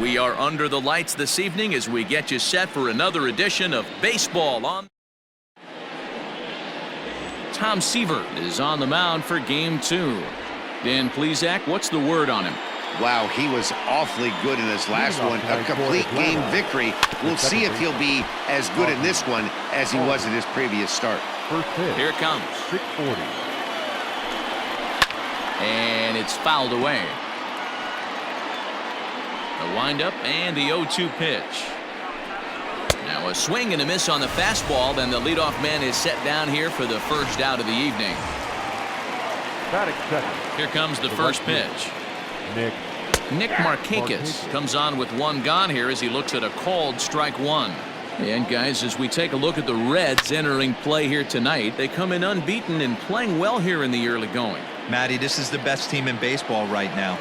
We are under the lights this evening as we get you set for another edition of Baseball on. Tom Seaver is on the mound for Game 2. Dan Plesac, what's the word on him? Wow, he was awfully good in his last one. A complete game victory. We'll see if he'll be as good in this one as he was in his previous start. Here it comes. 640. And it's fouled away. The windup and the 0-2 pitch. Now a swing and a miss on the fastball. Then the leadoff man is set down here for the first out of the evening. Here comes the first pitch. Nick Markakis comes on with one gone here as he looks at a called strike one. And guys, as we take a look at the Reds entering play here tonight, they come in unbeaten and playing well here in the early going. Matty, this is the best team in baseball right now.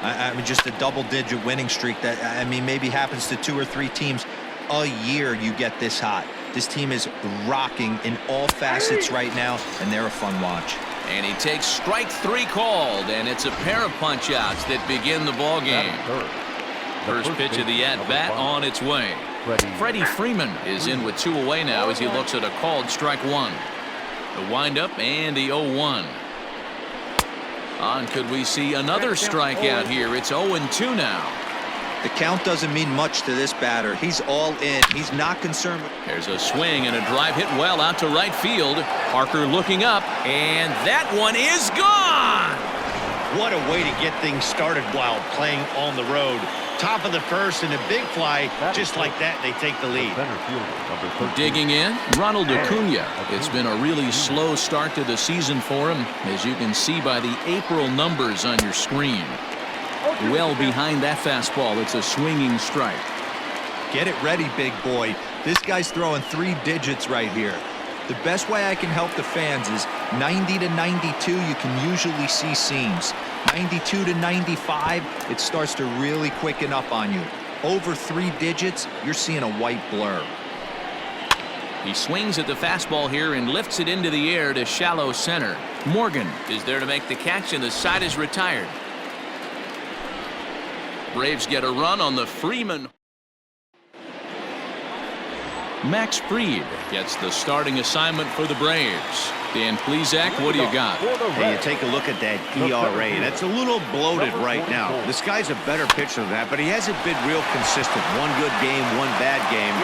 I mean, just a double-digit winning streak that, I mean, maybe happens to 2 or 3 teams a year. You get this hot. This team is rocking in all facets right now, and they're a fun watch. And he takes strike 3 called, and it's a pair of punch-outs that begin the ball game. First pitch of the at-bat on its way. Freddie Freeman is in with 2 away now as he looks at a called strike 1. The windup and the 0-1. Could we see another strikeout here? It's 0-2 now. The count doesn't mean much to this batter. He's all in. He's not concerned. There's a swing and a drive hit well out to right field. Parker looking up, and that one is gone. What a way to get things started while playing on the road. Top of the first and a big fly. Just like that, they take the lead. Digging in, Ronald Acuna. It's been a really slow start to the season for him, as you can see by the April numbers on your screen. Well behind that fastball. It's a swinging strike. Get it ready, big boy. This guy's throwing 3 digits right here. The best way I can help the fans is 90 to 92. You can usually see seams. 92 to 95, it starts to really quicken up on you. Over 3 digits, you're seeing a white blur. He swings at the fastball here and lifts it into the air to shallow center. Morgan is there to make the catch, and the side is retired. Braves get a run on the Freeman. Max Fried gets the starting assignment for the Braves. Dan Plesac, what do you got? Hey, you take a look at that ERA, and it's a little bloated right now. This guy's a better pitcher than that, but he hasn't been real consistent. One good game, one bad game.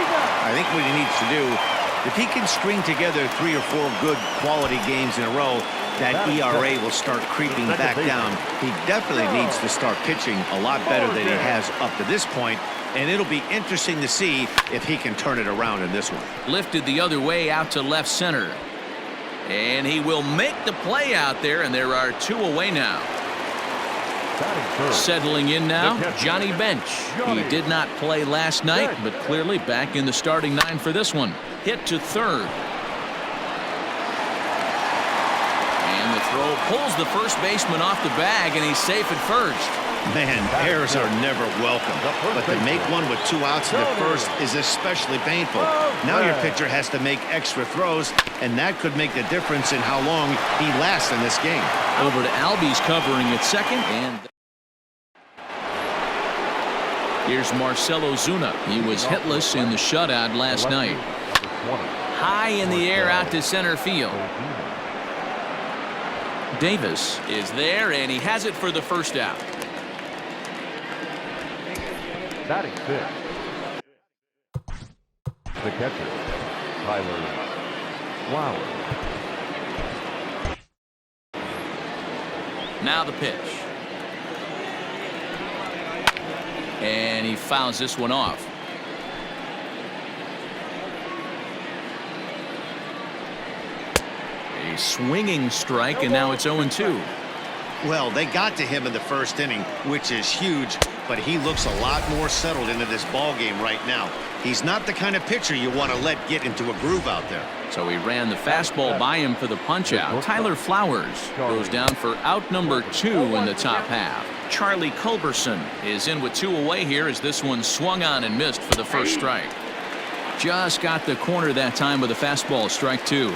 I think what he needs to do, if he can string together 3 or 4 good quality games in a row, that ERA will start creeping back down. He definitely needs to start pitching a lot better than he has up to this point, and it'll be interesting to see if he can turn it around in this one. Lifted the other way out to left center. And he will make the play out there, and there are 2 away now. Settling in now, Johnny Bench. He did not play last night, but clearly back in the starting 9 for this one. Hit to third. And the throw pulls the first baseman off the bag, and he's safe at first. Man, errors are never welcome, but to make one with 2 outs in the first is especially painful. Now your pitcher has to make extra throws, and that could make the difference in how long he lasts in this game. Over to Albies covering at second, and here's Marcelo Zuna. He was hitless in the shutout last night. High in the air out to center field. Davis is there, and he has it for the first out. Batting 5th. The catcher, Tyler Flowers. Now the pitch. And he fouls this one off. A swinging strike, and now it's 0-2. Well, they got to him in the first inning, which is huge, but he looks a lot more settled into this ball game right now. He's not the kind of pitcher you want to let get into a groove out there. So he ran the fastball by him for the punch-out. Tyler Flowers goes down for out number 2 in the top half. Charlie Culberson is in with 2 away here as this one swung on and missed for the first strike. Just got the corner that time with a fastball, strike 2.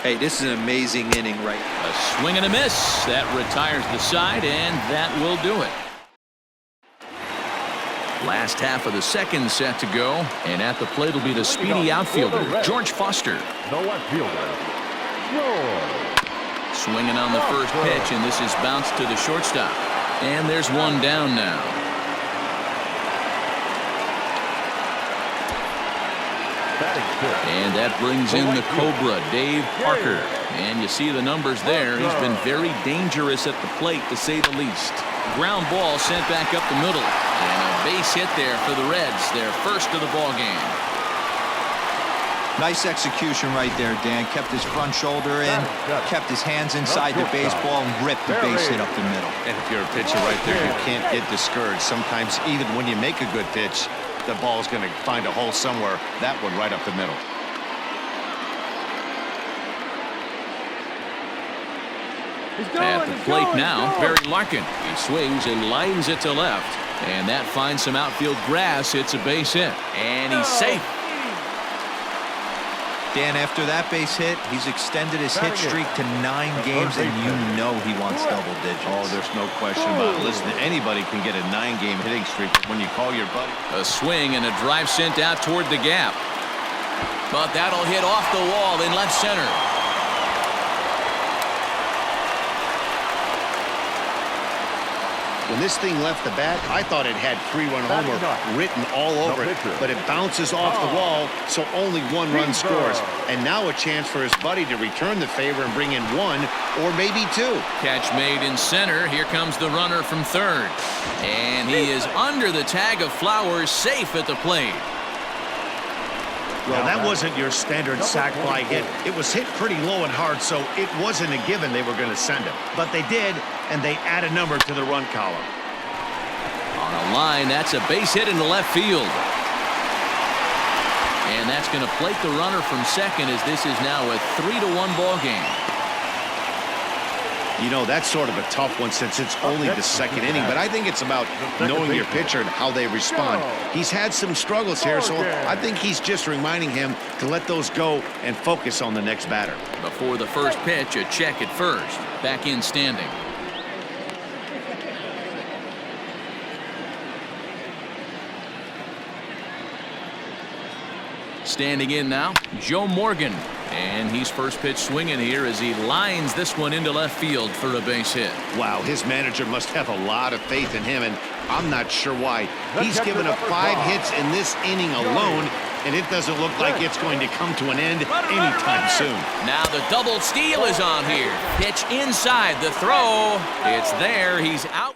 Hey, this is an amazing inning right now. A swing and a miss. That retires the side, and that will do it. Last half of the second set to go, and at the plate will be the speedy outfielder, George Foster. The left fielder, George. Swinging on the first pitch, and this is bounced to the shortstop. And there's one down now. And that brings in the Cobra, Dave Parker. And you see the numbers there. He's been very dangerous at the plate, to say the least. Ground ball sent back up the middle. And a base hit there for the Reds, their first of the ball game. Nice execution right there, Dan. Kept his front shoulder in, kept his hands inside the baseball, and ripped the base hit up the middle. And if you're a pitcher right there, you can't get discouraged. Sometimes even when you make a good pitch, the ball's going to find a hole somewhere. That one right up the middle. At the plate now, Barry Larkin. He swings and lines it to left. And that finds some outfield grass. It's a base hit. And he's safe. Dan, after that base hit, he's extended his hit streak to 9 games, and you know he wants double digits. Oh, there's no question about it. Listen, anybody can get a 9-game hitting streak, but when you call your buddy. A swing and a drive sent out toward the gap. But that'll hit off the wall in left center. When this thing left the bat, I thought it had 3-run homer written all over it, but it bounces off the wall, so only 1 run scores. And now a chance for his buddy to return the favor and bring in 1 or maybe 2. Catch made in center. Here comes the runner from third. And he is under the tag of Flowers, safe at the plate. Well, that wasn't your standard sac fly hit. It was hit pretty low and hard, so it wasn't a given they were going to send it. But they did, and they add a number to the run column. On a line, that's a base hit into left field. And that's going to plate the runner from second, as this is now a 3-1 ball game. You know, that's sort of a tough one since it's only the second inning, but I think it's about knowing your pitcher and how they respond. He's had some struggles here, so I think he's just reminding him to let those go and focus on the next batter. Before the first pitch, a check at first. Back in standing. Standing in now, Joe Morgan. And he's first pitch swinging here as he lines this one into left field for a base hit. Wow, his manager must have a lot of faith in him, and I'm not sure why. He's given up 5 hits in this inning alone, and it doesn't look like it's going to come to an end anytime soon. Now the double steal is on here. Pitch inside the throw. It's there. He's out.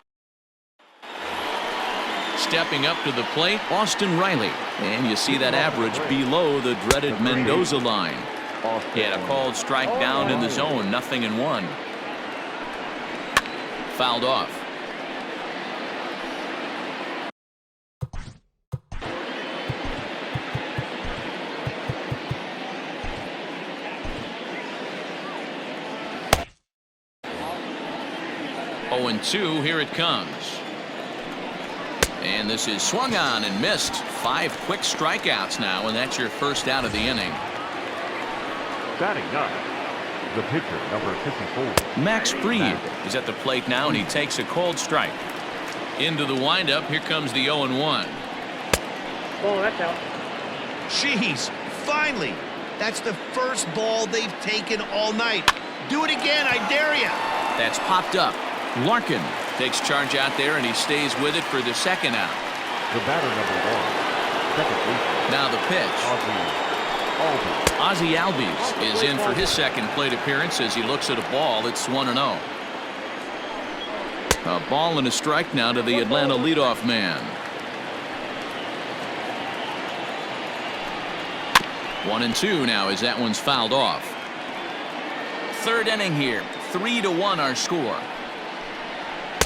Stepping up to the plate, Austin Riley. And you see that average below the dreaded Mendoza line. He had a called strike down in the zone, 0-1. Fouled off. Oh, and 2, here it comes. And this is swung on and missed. 5 quick strikeouts now, and that's your first out of the inning. Batting 9, the pitcher, number 54. Max Fried is at the plate now, and he takes a cold strike. Into the windup, here comes the 0-1. Oh, that's out. Jeez, finally. That's the first ball they've taken all night. Do it again, I dare you. That's popped up. Larkin takes charge out there, and he stays with it for the second out. The batter, number 1, second baseman. Now the pitch. Ozzie Albies is in for his second plate appearance as he looks at a ball that's 1-0. A ball and a strike now to the Atlanta leadoff man. 1-2 now as that one's fouled off. Third inning here, 3-1 our score.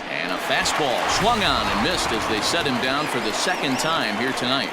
And a fastball swung on and missed as they set him down for the second time here tonight.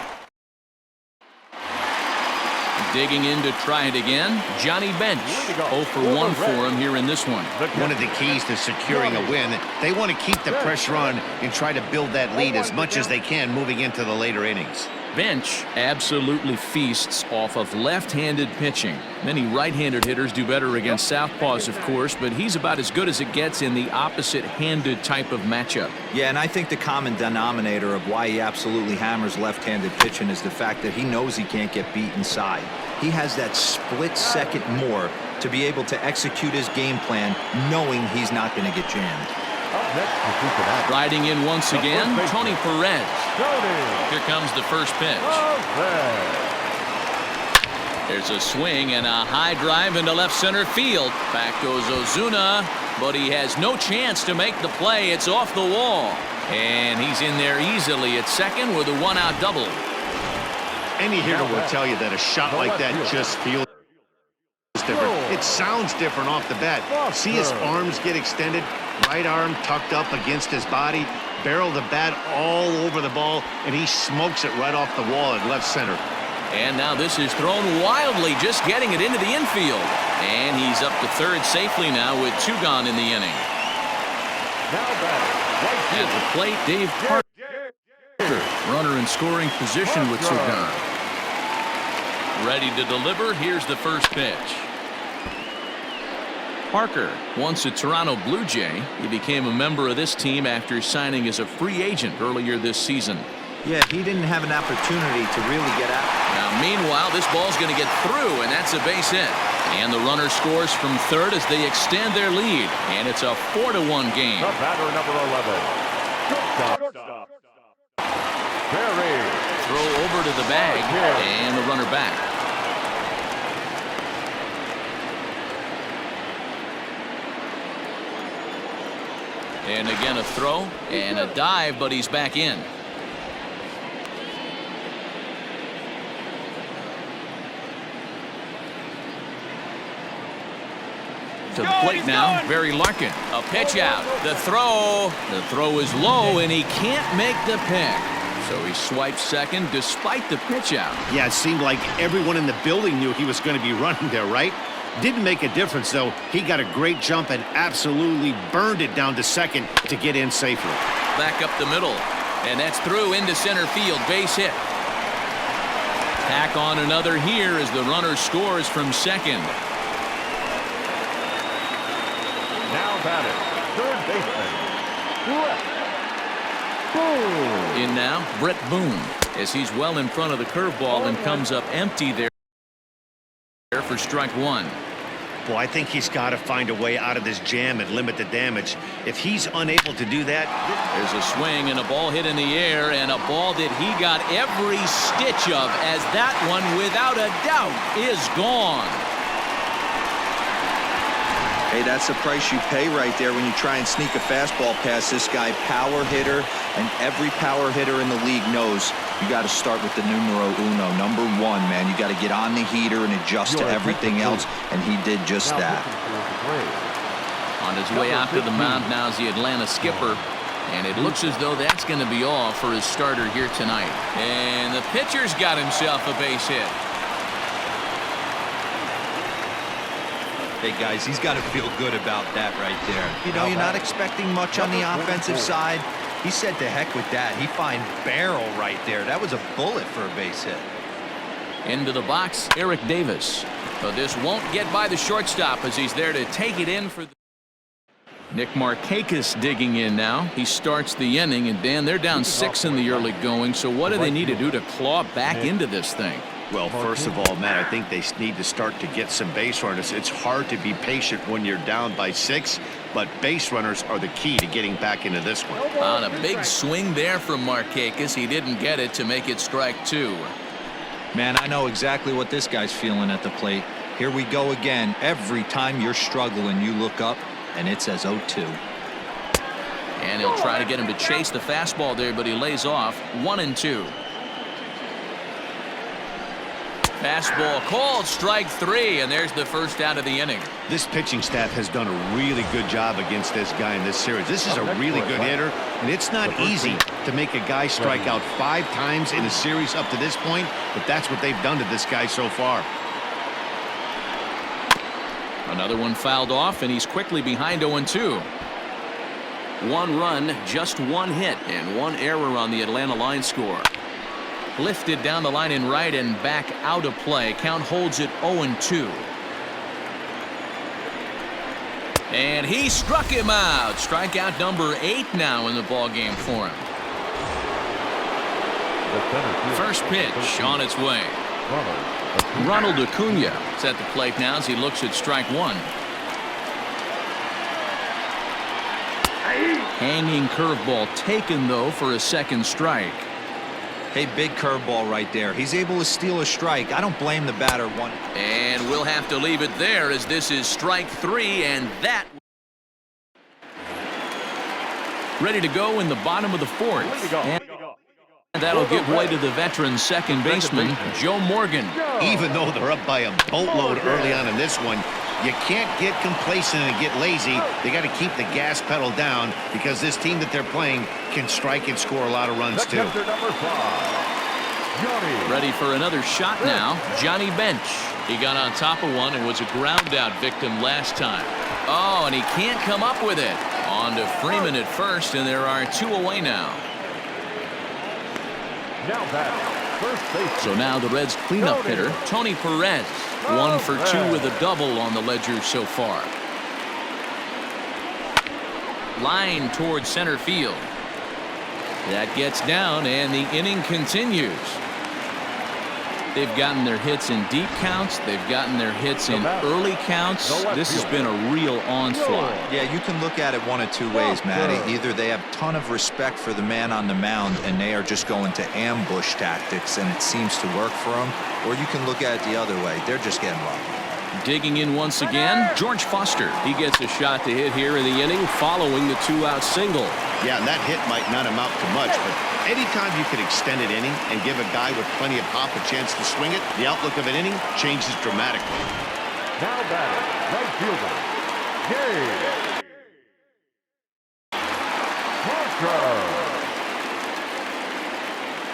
Digging in to try it again, Johnny Bench. 0 for 1 for him here in this one. One of the keys to securing a win, they want to keep the pressure on and try to build that lead as much as they can moving into the later innings. bench absolutely feasts off of left-handed pitching. Many right-handed hitters do better against southpaws, of course, but he's about as good as it gets in the opposite-handed type of matchup. Yeah, and I think the common denominator of why he absolutely hammers left-handed pitching is the fact that he knows he can't get beat inside. He has that split second more to be able to execute his game plan knowing he's not going to get jammed. Riding in once again, Tony Perez. Here comes the first pitch. There's a swing and a high drive into left center field. Back goes Ozuna, but he has no chance to make the play. It's off the wall. And he's in there easily at second with a one-out double. Any hitter will tell you that a shot like that just feels different. It sounds different off the bat. See his arms get extended, right arm tucked up against his body, barrel the bat all over the ball, and he smokes it right off the wall at left center. And now this is thrown wildly, just getting it into the infield. And he's up to third safely now with 2 gone in the inning. At the plate, Dave Parker, runner in scoring position with 2 gone. Ready to deliver. Here's the first pitch. Parker, once a Toronto Blue Jay, he became a member of this team after signing as a free agent earlier this season. Yeah, he didn't have an opportunity to really get out. Now, meanwhile, this ball's going to get through, and that's a base hit. And the runner scores from third as they extend their lead. And it's a 4-1 game. The batter, number 11. Shortstop. Throw over to the bag, and the runner back. And again a throw and a dive, but he's back in. To the plate now, Barry Larkin. A pitch out. The throw is low, and he can't make the pick. So he swipes second despite the pitch out. Yeah, it seemed like everyone in the building knew he was going to be running there, right? Didn't make a difference, though. He got a great jump and absolutely burned it down to second to get in safely. Back up the middle, and that's through into center field. Base hit. Tack on another here as the runner scores from second. Now batting, third baseman, In now, Brett Boone, as he's well in front of the curveball and comes up empty there for strike 1. Boy, I think he's got to find a way out of this jam and limit the damage. If he's unable to do that... There's a swing and a ball hit in the air, and a ball that he got every stitch of, as that one, without a doubt, is gone. Hey, that's the price you pay right there when you try and sneak a fastball past this guy. Power hitter, and every power hitter in the league knows you got to start with the numero uno, number 1, man. You got to get on the heater and adjust to everything else, and he did just that. On his way out to the mound now is the Atlanta skipper, and it looks as though that's going to be all for his starter here tonight. And the pitcher's got himself a base hit. Hey, guys, he's got to feel good about that right there. You know, you're not expecting much on the offensive side. He said to heck with that. He find barrel right there. That was a bullet for a base hit. Into the box, Eric Davis. But this won't get by the shortstop as he's there to take it in for the... Nick Markakis digging in now. He starts the inning, and Dan, they're down 6 in the early going, so what do they need to do to claw back into this thing? Well, first of all, Matt, I think they need to start to get some base runners. It's hard to be patient when you're down by 6, but base runners are the key to getting back into this one. On a big swing there from Markakis. He didn't get it to make it strike 2. Man, I know exactly what this guy's feeling at the plate. Here we go again. Every time you're struggling, you look up, and it says 0-2. And he'll try to get him to chase the fastball there, but he lays off. 1-2. Fastball called, strike 3, and there's the first out of the inning. This pitching staff has done a really good job against this guy in this series. This is a really good hitter, and it's not easy to make a guy strike out 5 times in a series up to this point, but that's what they've done to this guy so far. Another one fouled off, and he's quickly behind 0-2. 1 run, just 1 hit, and 1 error on the Atlanta line score. Lifted down the line in right and back out of play. Count holds it 0-2. And he struck him out. Strikeout number 8 now in the ball game for him. First pitch on its way. Ronald Acuna is at the plate now as he looks at strike one. Hanging curveball taken though for a second strike. Hey, big curveball right there. He's able to steal a strike. I don't blame the batter one. And we'll have to leave it there as this is strike 3, and that ready to go in the bottom of the 4th. And that'll give way to the veteran second baseman, Joe Morgan. Even though they're up by a boatload early on in this one, you can't get complacent and get lazy. They got to keep the gas pedal down because this team that they're playing can strike and score a lot of runs too. Ready for another shot now, Johnny Bench. He got on top of one and was a ground out victim last time. Oh, and he can't come up with it. On to Freeman at first, and there are 2 away now. So now the Reds cleanup hitter, Tony Perez. 1 for 2 with a double on the ledger so far. Line towards center field. That gets down, and the inning continues. They've gotten their hits in deep counts. They've gotten their hits in early counts. This has been a real onslaught. Yeah, you can look at it one of 2 ways, Matty. Either they have a ton of respect for the man on the mound and they are just going to ambush tactics and it seems to work for them, or you can look at it the other way. They're just getting lucky. Digging in once again, George Foster. He gets a shot to hit here in the inning following the 2-out single. Yeah, and that hit might not amount to much, but anytime you can extend an inning and give a guy with plenty of pop a chance to swing it, the outlook of an inning changes dramatically. Now batting, right fielder, Gabe Parker.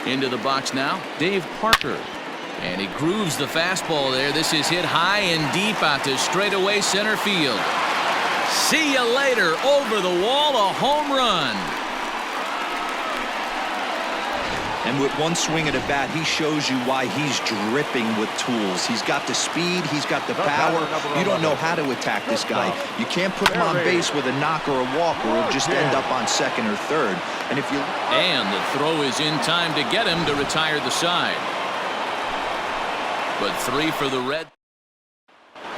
Into the box now, Dave Parker. And he grooves the fastball there. This is hit high and deep out to straightaway center field. See you later. Over the wall, a home run. And with one swing of the bat, he shows you why he's dripping with tools. He's got the speed, he's got the power. You don't know how to attack this guy. You can't put him on base with a knock or a walk, or he'll just end up on second or third. And if you the throw is in time to get him to retire the side. But 3 for the Reds.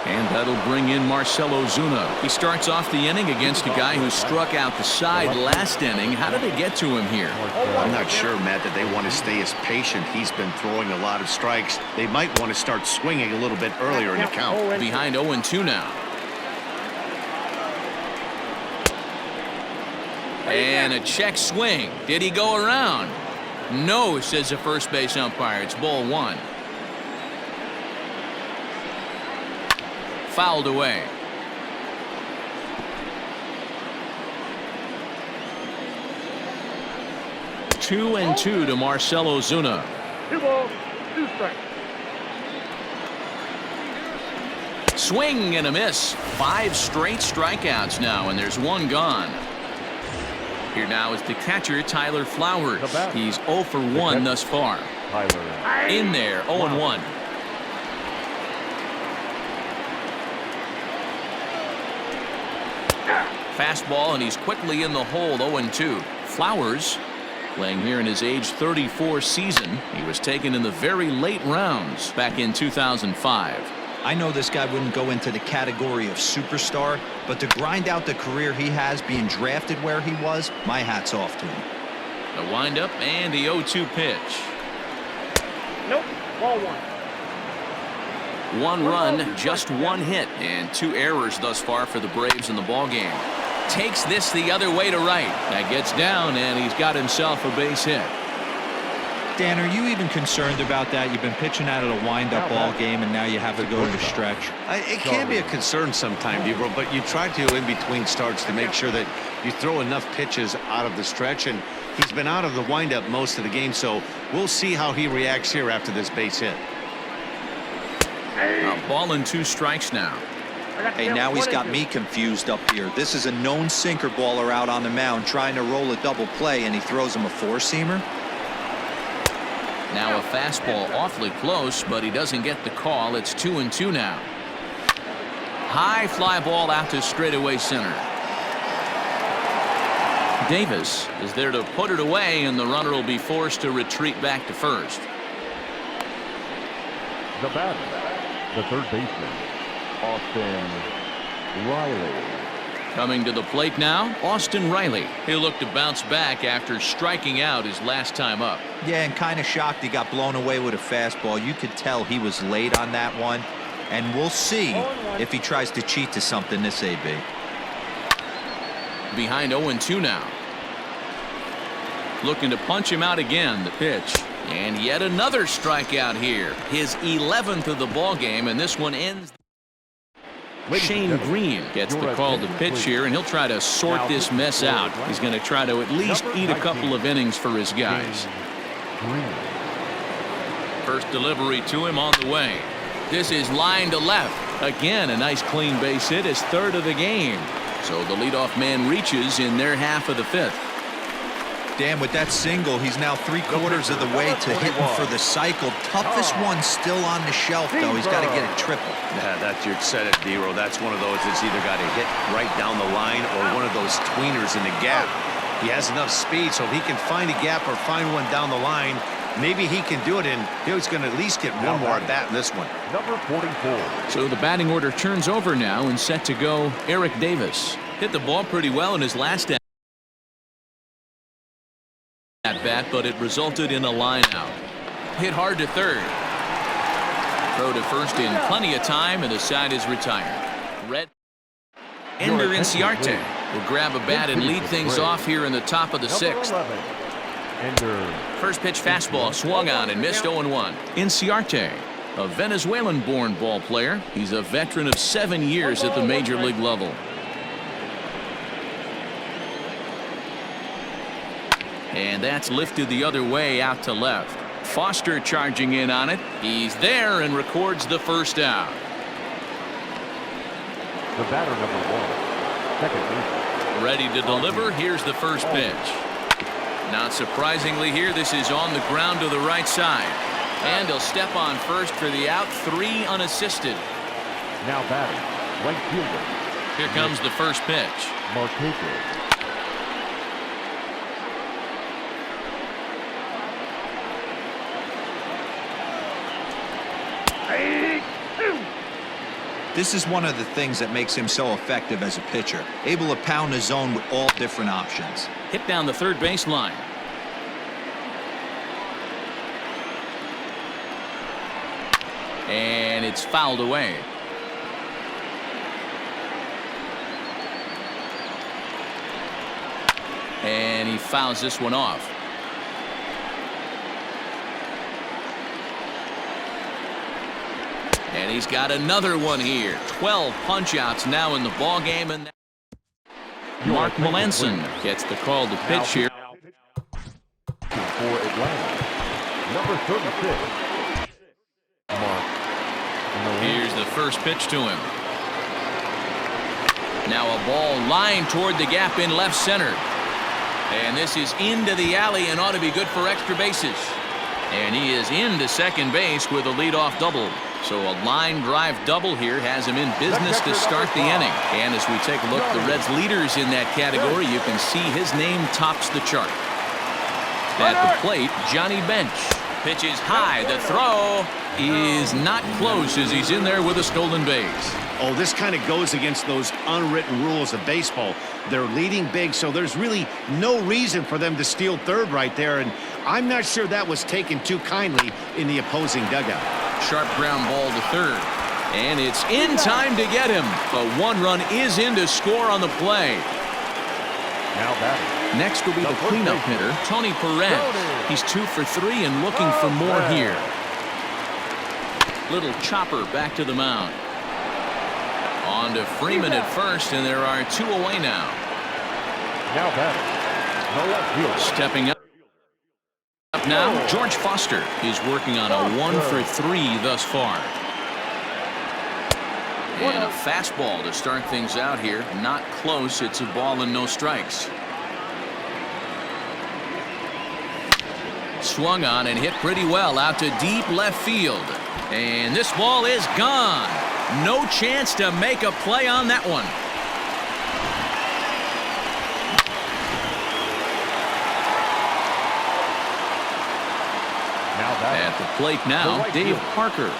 And that'll bring in Marcell Ozuna. He starts off the inning against a guy who struck out the side last inning. How did they get to him here? I'm not sure, Matt, that they want to stay as patient. He's been throwing a lot of strikes. They might want to start swinging a little bit earlier in the count. Behind 0-2 now. And a check swing. Did he go around? No, says the first base umpire. It's ball 1. Fouled away. Two and 2 to Marcell Ozuna. 2 balls, 2 strikes. Swing and a miss. 5 straight strikeouts now, and there's 1 gone. Here now is the catcher, Tyler Flowers. He's 0 for 1 thus far. In there, 0-1. Fastball, and he's quickly in the hole. 0-2. Flowers playing here in his age 34 season. He was taken in the very late rounds back in 2005. I know this guy wouldn't go into the category of superstar, but to grind out the career he has being drafted where he was, my hat's off to him. The windup and the 0-2 pitch. Nope, ball 1. 1 run, just 1 hit, and 2 errors thus far for the Braves in the ballgame. Takes this the other way to right. That gets down, and he's got himself a base hit. Dan, are you even concerned about that? You've been pitching out of the wind-up ball game, and now you have to go to the stretch. It can be a concern sometimes, Ebro, but you try to in between starts to make sure that you throw enough pitches out of the stretch, and he's been out of the wind-up most of the game, so we'll see how he reacts here after this base hit. A ball and 2 strikes now. Hey, now he's got me confused up here. This is a known sinker baller out on the mound trying to roll a double play, and he throws him a 4-seamer. Now a fastball awfully close, but he doesn't get the call. It's 2-2 now. High fly ball out to straightaway center. Davis is there to put it away, and the runner will be forced to retreat back to first. The batter, the third baseman, Austin Riley. Coming to the plate now, Austin Riley. He'll look to bounce back after striking out his last time up. Yeah, and kind of shocked he got blown away with a fastball. You could tell he was late on that one. And we'll see if he tries to cheat to something this AB. Behind 0-2 now. Looking to punch him out again. The pitch. And yet another strikeout here. His 11th of the ball game, and this one ends. Shane Green gets the call to pitch here, and he'll try to sort this mess out. He's going to try to at least eat a couple of innings for his guys. First delivery to him on the way. This is line to left. Again, a nice clean base hit, his third of the game. So the leadoff man reaches in their half of the fifth. Dan, with that single, he's now 3/4 of the way to hitting for the cycle. Toughest one still on the shelf, though. He's got to get a triple. Yeah, that's your set it, D-Row. That's one of those that's either got to hit right down the line or one of those tweeners in the gap. He has enough speed, so if he can find a gap or find one down the line, maybe he can do it, and he's going to at least get one more at bat in this one. Number 44. So the batting order turns over now, and set to go Eric Davis. Hit the ball pretty well in his last at bat, but it resulted in a line out. Hit hard to third. Throw to first in plenty of time, and the side is retired. Ender Inciarte will grab a bat and lead things off here in the top of the sixth. First pitch fastball swung on and missed. 0-1. Inciarte, a Venezuelan-born ball player. He's a veteran of 7 years at the major league level. And that's lifted the other way out to left. Foster charging in on it. He's there and records the first out. The batter, number 1, second baseman. Ready to deliver. Here's the first pitch. Not surprisingly here, this is on the ground to the right side. And he'll step on first for the out. 3 unassisted. Now batting, right fielder. Here comes the first pitch. Marquez. This is one of the things that makes him so effective as a pitcher. Able to pound the zone with all different options. Hit down the third baseline. And it's fouled away. And he fouls this one off. And he's got another one here. 12 punch-outs now in the ball game, and Mark Melanson gets the call to pitch here. For Atlanta, number 36, Mark. Here's the first pitch to him. Now a ball lined toward the gap in left center. And this is into the alley and ought to be good for extra bases. And he is into second base with a leadoff double. So a line drive double here has him in business to start the inning. And as we take a look at the Reds leaders in that category, you can see his name tops the chart. At the plate, Johnny Bench. Pitches high. The throw is not close as he's in there with a stolen base. Oh, this kind of goes against those unwritten rules of baseball. They're leading big, so there's really no reason for them to steal third right there, and I'm not sure that was taken too kindly in the opposing dugout. Sharp ground ball to third, and it's in time to get him. But one run is in to score on the play. Now batting. Next will be the cleanup hitter, Tony Perez. He's 2 for 3 and looking for more here. Little chopper back to the mound. On to Freeman at first, and there are 2 away now. Now batting. No left field. Stepping up now, George Foster is working on a 1 for 3 thus far. And a fastball to start things out here. Not close. It's a ball and no strikes. Swung on and hit pretty well out to deep left field. And this ball is gone. No chance to make a play on that one. At the plate now, Dave Parker.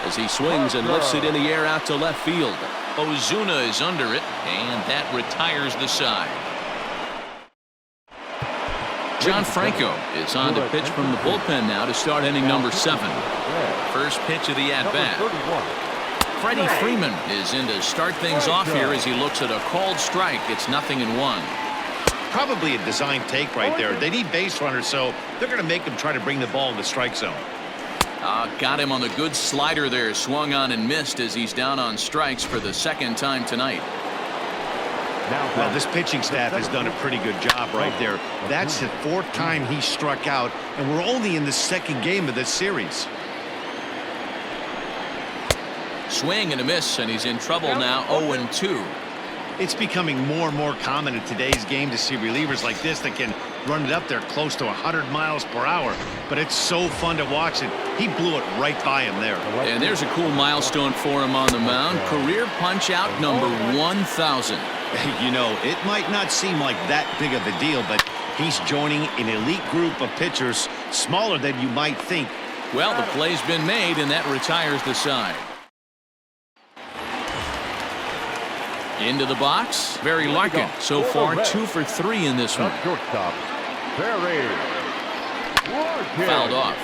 As he swings and lifts it in the air out to left field. Ozuna is under it, and that retires the side. John Franco is on to pitch from the bullpen now to start inning number 7. First pitch of the at-bat. Freddie Freeman is in to start things off here as he looks at a called strike. It's 0-1. Probably a design take right there. They need base runners, so they're going to make them try to bring the ball in the strike zone. Got him on the good slider there. Swung on and missed as he's down on strikes for the second time tonight. Well, this pitching staff has done a pretty good job right there. That's the 4th time he struck out, and we're only in the 2nd game of this series. Swing and a miss, and he's in trouble now. 0-2. It's becoming more and more common in today's game to see relievers like this that can run it up there close to 100 miles per hour. But it's so fun to watch it. He blew it right by him there. And there's a cool milestone for him on the mound. Career punch-out number 1,000. You know, it might not seem like that big of a deal, but he's joining an elite group of pitchers, smaller than you might think. Well, the play's been made, and that retires the side. Into the box, Barry Larkin. So far, 2 for 3 in this one. Fouled off.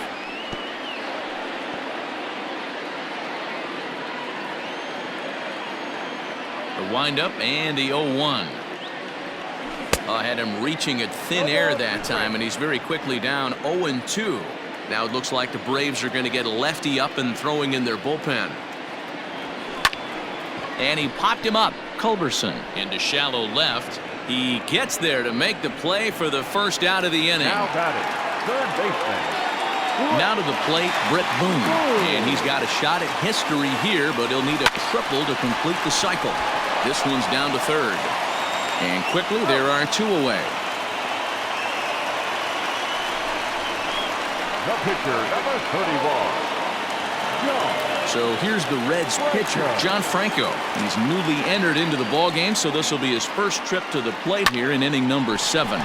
The windup and the 0-1. Had him reaching at thin air that time, and he's very quickly down 0-2. Now it looks like the Braves are going to get a lefty up and throwing in their bullpen. And he popped him up. Culberson into shallow left. He gets there to make the play for the first out of the inning. Now got it. Third baseman. Now to the plate, Brett Boone. And he's got a shot at history here, but he'll need a triple to complete the cycle. This one's down to third. And quickly, there are 2 away. The pitcher, number 31. So here's the Reds pitcher, John Franco. He's newly entered into the ballgame, so this will be his first trip to the plate here in inning number 7.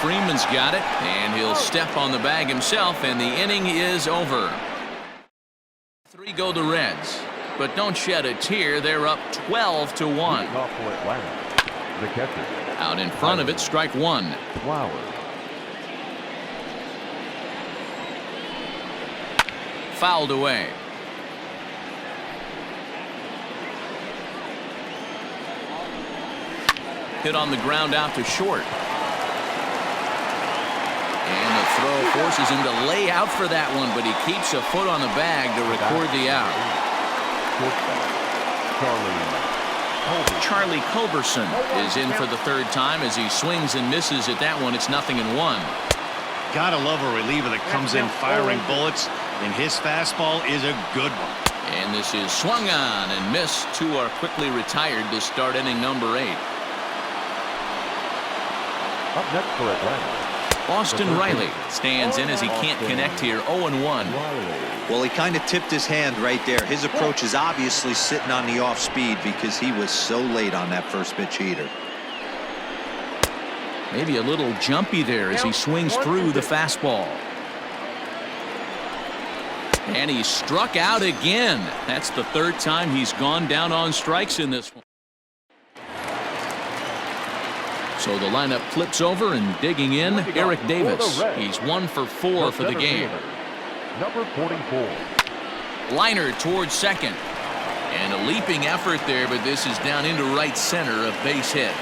Freeman's got it, and he'll step on the bag himself, and the inning is over. 3 go the Reds, but don't shed a tear. They're up 12-1. The catcher. Out in front of it, strike 1. Flowers. Fouled away. Hit on the ground out to short. And the throw forces him to lay out for that one, but he keeps a foot on the bag to record the out. Charlie Culberson is in for the 3rd time as he swings and misses at that one. It's 0-1. Gotta love a reliever that comes in firing bullets, and his fastball is a good one. And this is swung on and missed. 2 are quickly retired to start inning number 8. Up next for Atlanta. Austin Riley stands in as he can't connect here. 0-1. Well, he kind of tipped his hand right there. His approach is obviously sitting on the off speed because he was so late on that first pitch heater. Maybe a little jumpy there as he swings through the fastball. And he struck out again. That's the 3rd time he's gone down on strikes in this one. So the lineup flips over, and digging in, Eric Davis. He's 1 for 4 for the game. Number 44. Liner towards second. And a leaping effort there, but this is down into right center, a base hit.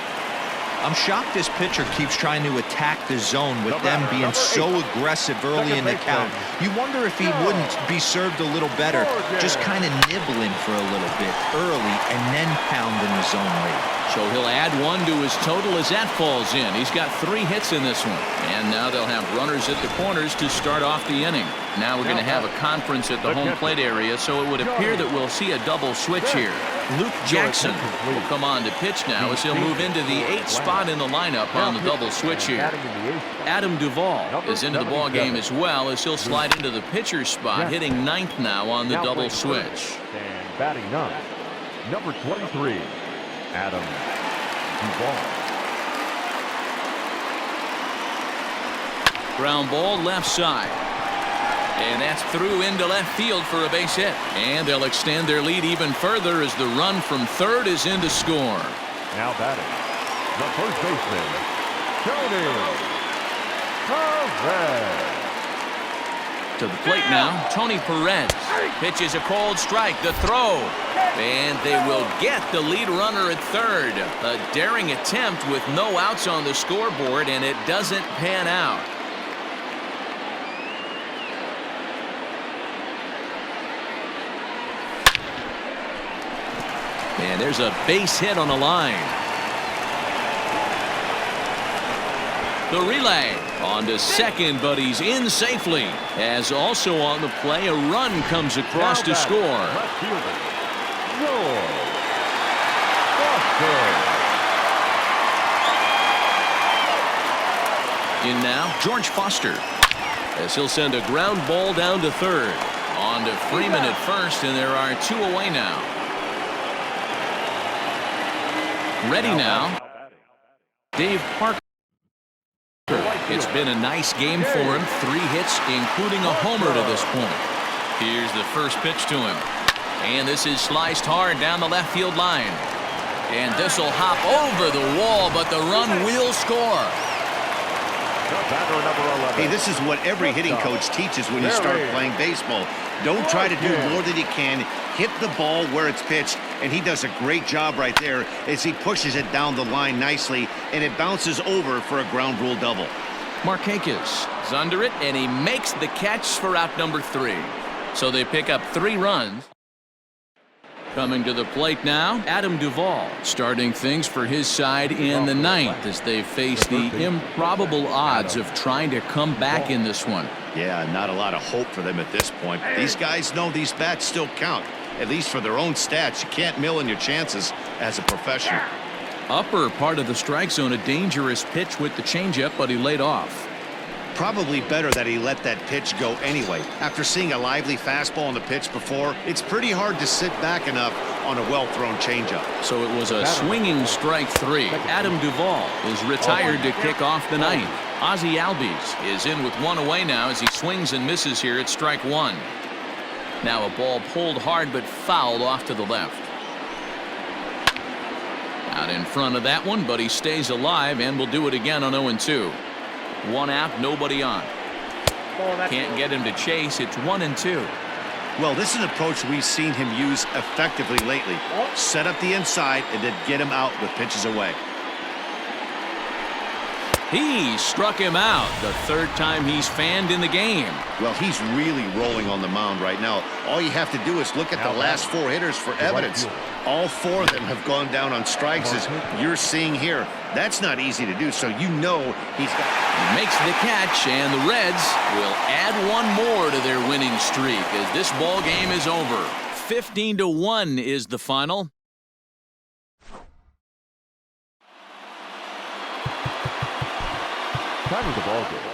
I'm shocked this pitcher keeps trying to attack the zone with them being so aggressive early in the count. You wonder if he wouldn't be served a little better, just kind of nibbling for a little bit early and then pounding the zone late. So he'll add 1 to his total as that falls in. He's got 3 hits in this one. And now they'll have runners at the corners to start off the inning. Now we're going to have a conference at the home plate area, so it would appear that we'll see a double switch here. Luke Jackson will come on to pitch now as he'll move into the 8th spot in the lineup on the double switch here. Adam Duvall is into the ball game as well as he'll slide into the pitcher's spot, hitting 9th now on the double switch. And batting 9, number 23, Adam Duvall. Ground ball left side. And that's through into left field for a base hit. And they'll extend their lead even further as the run from third is in to score. Now batting, the first baseman, Tony Perez. To the plate now, Tony Perez pitches a cold strike. The throw. And they will get the lead runner at third. A daring attempt with no outs on the scoreboard, and it doesn't pan out. And there's a base hit on the line. The relay on to second, but he's in safely. As also on the play, a run comes across to score. Left fielder, George Foster. In now, George Foster, as he'll send a ground ball down to third. On to Freeman at first, and there are 2 away now. Ready now, Dave Parker. It's been a nice game for him. 3 hits, including a homer to this point. Here's the first pitch to him. And this is sliced hard down the left field line. And this will hop over the wall, but the run will score. Hey, this is what every hitting coach teaches when you start playing baseball. Don't try to do more than you can. Hit the ball where it's pitched, and he does a great job right there as he pushes it down the line nicely, and it bounces over for a ground rule double. Markakis is under it, and he makes the catch for out number 3. So they pick up 3 runs. Coming to the plate now, Adam Duvall, starting things for his side in the 9th as they face the improbable odds of trying to come back in this one. Yeah, not a lot of hope for them at this point. These guys know these bats still count, at least for their own stats. You can't mill in your chances as a professional. Upper part of the strike zone, a dangerous pitch with the changeup, but he laid off. Probably better that he let that pitch go anyway. After seeing a lively fastball on the pitch before, it's pretty hard to sit back enough on a well-thrown changeup. So it was a swinging strike 3. Adam Duvall is retired to kick off the 9th. Ozzie Albies is in with 1 away now as he swings and misses here at strike 1. Now a ball pulled hard but fouled off to the left. Out in front of that one, but he stays alive and will do it again on 0-2. 1 out, nobody on. Can't get him to chase. It's 1-2. Well, this is an approach we've seen him use effectively lately. Set up the inside and then get him out with pitches away. He struck him out the 3rd time he's fanned in the game. Well, he's really rolling on the mound right now. All you have to do is look at the last 4 hitters for evidence. All 4 of them have gone down on strikes, as you're seeing here. That's not easy to do, so you know he's got... He makes the catch, and the Reds will add 1 more to their winning streak as this ball game is over. 15-1 is the final. Time of the ball game,